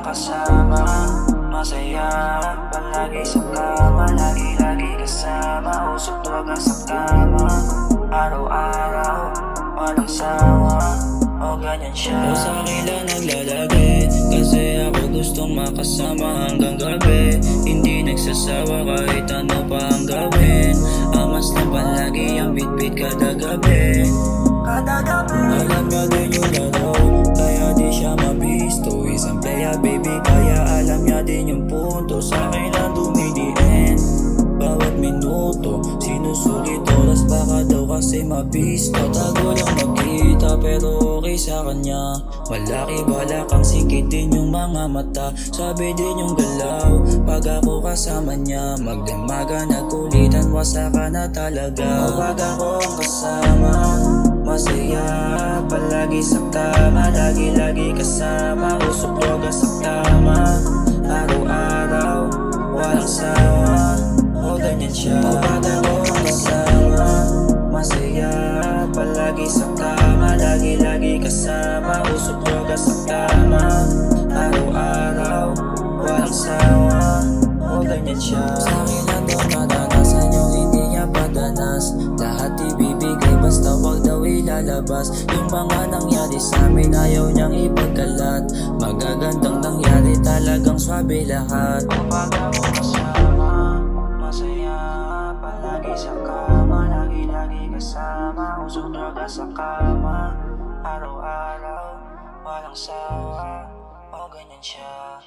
kasama, masaya palagi sa kama, lagi-lagi kasama, usok droga sa kama, araw-araw, walang sawa, o ganyan siya. O sa akin lang naglalagi, kasi ako gustong makasama hanggang gabi. Hindi nagsasawa kahit ano pa ang gawin. Amas lang palagi ang bitbit kada gabi. Alam niya din yung laro, kaya di siya mabisto. Isang playa baby, kaya alam niya din yung punto. Sa akin lang dumidiin bawat minuto, sinusulit oras baka daw kasi mabisto. Tago lang magkita pero okay sa kanya. Malaki balakang sikit din yung mga mata, sabi din yung galaw pag ako kasama niya. Magdamaga nagkulitan, wasa ka na talaga. Pag ako ang kasama, masaya palagi sa kama, lagi-lagi kasama, usok droga sa kama, araw-araw, walang sawa, o ganyan siya. Pag ako ang kasama, masaya palagi sa kama, lagi-lagi kasama, usok droga sa kama, araw-araw, walang sawa, o ganyan siya. Sa akin lang daw naranasan yung hindi niya padanas. Lahat ibibigay basta wag daw ilalabas. Yung mga nangyari sa amin ayaw niyang ipagkalat. Magagandang nangyari talagang swabe lahat. Pag ako kasama, masaya palagi sa kama, lagi-lagi kasama, usok droga sa kama, araw-araw, walang sawa, o ganyan siya.